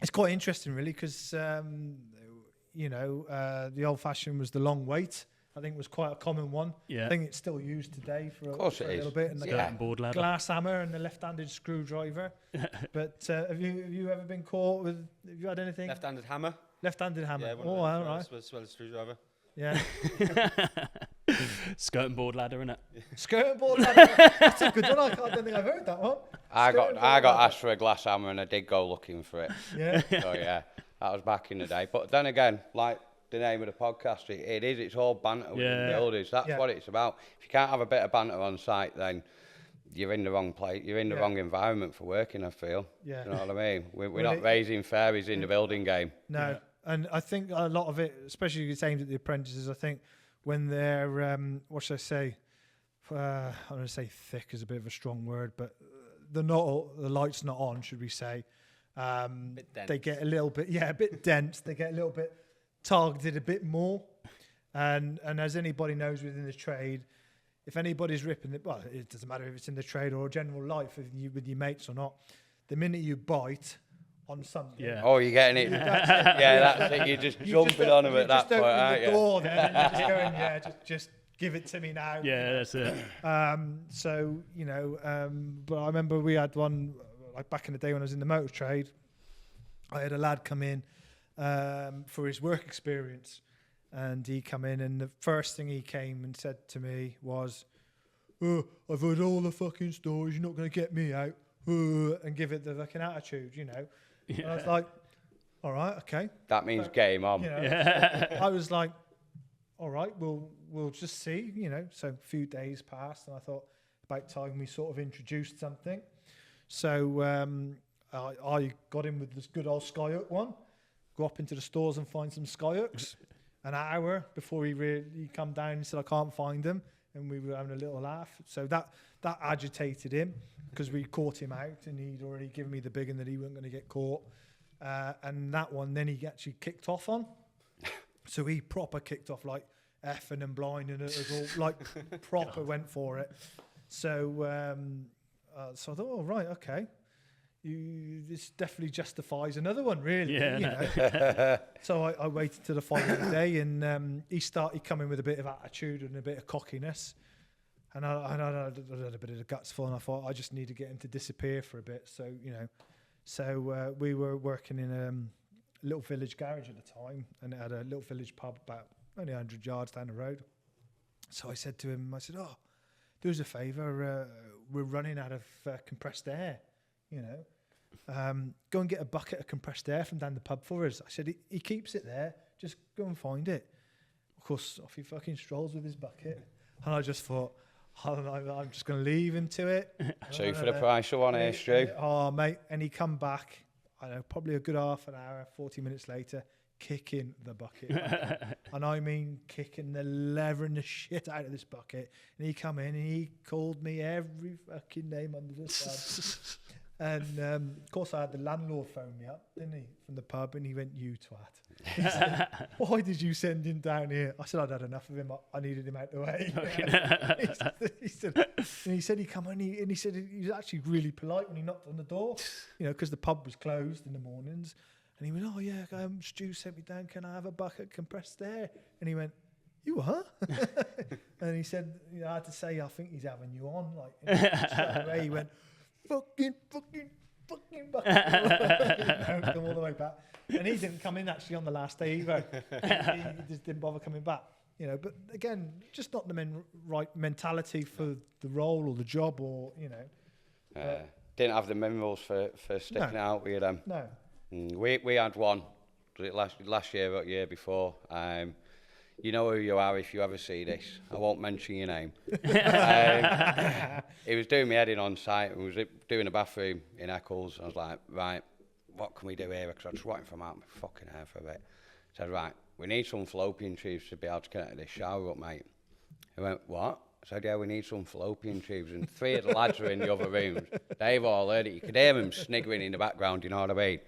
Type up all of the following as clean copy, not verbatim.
it's quite interesting, really, because the old-fashioned was the long wait. I think it was quite a common one. Yeah. I think it's still used today for a little bit. And Skirting board ladder. Glass hammer and the left-handed screwdriver. But have you ever been caught with? Have you had anything? Left-handed hammer. Left-handed hammer. Yeah, all right. As well as screwdriver. Yeah. Skirting board ladder, innit? Skirting board ladder. That's a good one. I don't think I've heard that one. I got asked for a glass hammer and I did go looking for it. Yeah. So yeah, that was back in the day. But then again, like the name of the podcast, it's all banter with the builders. That's what it's about. If you can't have a bit of banter on site, then you're in the wrong place. You're in the wrong environment for working, I feel. Yeah. You know what I mean? We're not raising fairies in the building game. No. Yeah. And I think a lot of it, especially if it's aimed at the apprentices, I think when they're, what should I say? I'm going to say thick is a bit of a strong word, but the light's not on, should we say. They get a little bit, a bit dense. They get a little bit targeted a bit more. And as anybody knows within the trade, if anybody's ripping it, well, it doesn't matter if it's in the trade or general life with your mates or not, the minute you bite on something. Yeah. Oh, you're getting it. That's it. You're just jumping on them at that point, aren't you? The door then, and you're just going, just give it to me now. Yeah, that's it. But I remember we had one, like back in the day when I was in the motor trade, I had a lad come in for his work experience. And he come in, and the first thing he came and said to me was, "Oh, I've heard all the fucking stories. You're not going to get me out," and give it the fucking attitude, you know. Yeah. And I was like, "All right, okay." That means game on. You know, I was like, "All right, we'll just see," you know. So a few days passed, and I thought about time we sort of introduced something. So I got in with this good old Skyhook one. Go up into the stores and find some Skyhooks. An hour before he come down and said, "I can't find him," and we were having a little laugh. So that agitated him because we caught him out, and he'd already given me the big one that he wasn't going to get caught. And that one, then he actually kicked off on. So he proper kicked off, like effing and blinding. It was all like proper went for it. So so I thought, oh right, okay. This definitely justifies another one, really. Yeah. You know? So I waited till the following day, and he started coming with a bit of attitude and a bit of cockiness, and I had a bit of the guts full, and I thought I just need to get him to disappear for a bit. So we were working in a little village garage at the time, and it had a little village pub about only 100 yards down the road. So I said to him, "Oh, do us a favour. We're running out of compressed air. You know, go and get a bucket of compressed air from down the pub for us." I said, he keeps it there. Just go and find it. Of course, off he fucking strolls with his bucket. And I just thought, I'm just going to leave him to it. Two for the price of one here, Stu. Oh, mate. And he come back, I don't know, probably a good half an hour, 40 minutes later, kicking the bucket. And I mean kicking the leather and the shit out of this bucket. And he come in and he called me every fucking name under the sun. And of course I had the landlord phone me up, didn't he, from the pub, and he went, "You twat." He said, "Why did you send him down here?" I said, "I'd had enough of him. I needed him out the way." he said he come on, and he said he was actually really polite when he knocked on the door, you know, because the pub was closed in the mornings. And he went, "Oh yeah, Stu sent me down. Can I have a bucket of compressed air?" And he went, "You what?" And he said, I had to say, "I think he's having you on." Like, straight away he went, fucking bucket. Come all the way back. And he didn't come in actually on the last day either. He just didn't bother coming back. You know, but again, just not the right mentality for the role or the job, or, you know. Didn't have the minerals for sticking out with them. No. We had one, was it last year or year before. You know who you are if you ever see this. I won't mention your name. He was doing me heading on site and was doing a bathroom in Eccles. I was like, right, what can we do here? Because I just wanted from out my fucking hair for a bit. I said, right, we need some fallopian tubes to be able to connect this shower up, mate. He went, what? I said, yeah, we need some fallopian tubes. And 3 of the lads were in the other rooms. They've all heard it. You could hear them sniggering in the background, you know what I mean?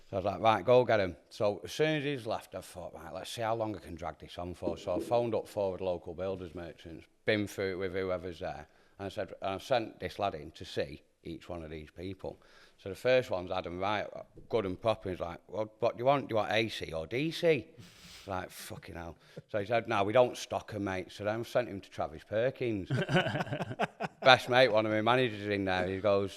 So I was like, right, go get him. So as soon as he's left, I thought, right, let's see how long I can drag this on for. So I phoned up 4 of the local builders merchants, been through it with whoever's there, and I said, and I've sent this lad in to see each one of these people. So the first one's had them right, good and proper. He's like, well, what do you want? Do you want AC or DC? Like, fucking hell. So he said, no, we don't stock them, mate. So then I sent him to Travis Perkins. Best mate, one of my managers in there, he goes,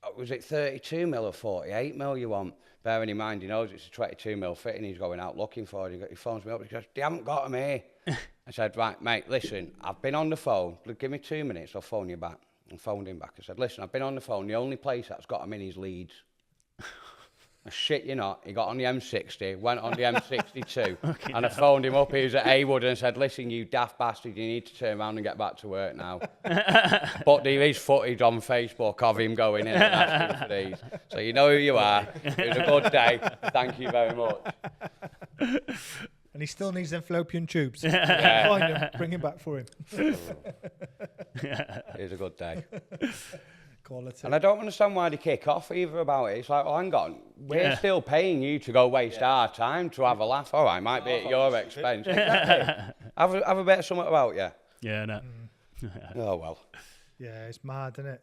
oh, was it 32 mil or 48 mil you want? Bearing in mind, he knows it's a 22 mil fitting he's going out looking for. He phones me up, he goes, they haven't got them here. I said, right, mate, listen, I've been on the phone. Give me 2 minutes, I'll phone you back. And phoned him back. I said, listen, I've been on the phone. The only place that's got them in is Leeds. I shit you not. He got on the M60, went on the M62, and I phoned him up. He was at Haywood and said, listen, you daft bastard, you need to turn around and get back to work now. But there is footage on Facebook of him going in and asking for these. So you know who you are. It was a good day. Thank you very much. And he still needs them fallopian tubes. Yeah. Find him, bring him back for him. It was a good day. Quality. And I don't understand why they kick off either about it. It's like, oh, hang on, we're still paying you to go waste our time to have a laugh. All right, might be at your expense. Exactly. have a bit of something about you. Yeah, no. Oh, well. Yeah, it's mad, isn't it?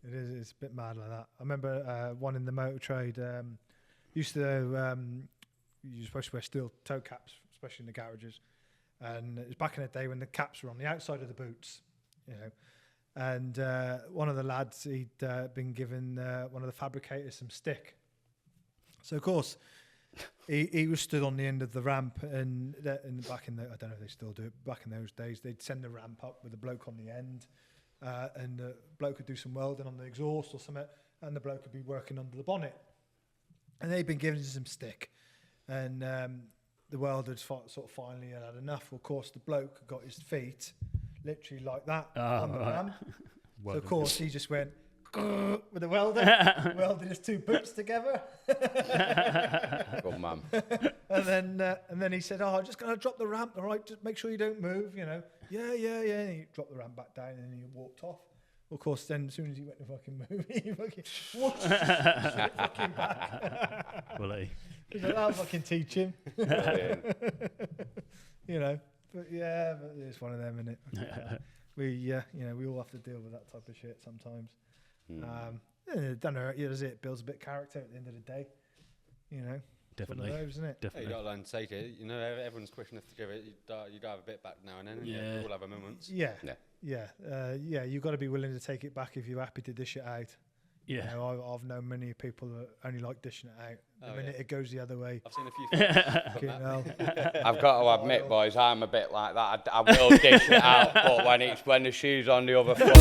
It is. It's a bit mad like that. I remember one in the motor trade used to. You're supposed to wear steel toe caps, especially in the garages. And it was back in the day when the caps were on the outside of the boots, you know. And one of the lads, he'd been given one of the fabricators some stick. So, of course, he was stood on the end of the ramp. And back in the, I don't know if they still do it, back in those days, they'd send the ramp up with a bloke on the end. And the bloke could do some welding on the exhaust or something. And the bloke could be working under the bonnet. And they'd been given some stick. And the welder sort of finally had enough. Of course, the bloke got his feet literally like that on the ramp. So, of course, he just went with the welder, welded his two boots together. Good man. And then he said, "Oh, I'm just going to drop the ramp, all right? Just make sure you don't move, you know." Yeah. And he dropped the ramp back down and he walked off. Of course, then as soon as he went to fucking move, he fucking whoosh, straight fucking back. Will he? He's like, "I'll fucking teach him." You know, but it's one of them, isn't it? We all have to deal with that type of shit sometimes. Don't know, does it? Builds a bit of character at the end of the day, you know. Definitely, one of those, isn't it? Definitely. Yeah, you got to learn to take it. You know, everyone's quick enough to give it. You got to have a bit back now and then. Yeah. We'll have our moments. Yeah. You've got to be willing to take it back if you're happy to dish it out. Yeah. You know, I've known many people that only like dishing it out. The minute it goes the other way. I've seen a few. I've got to admit, boys, I'm a bit like that. I will dish it out, but when the shoe's on the other foot.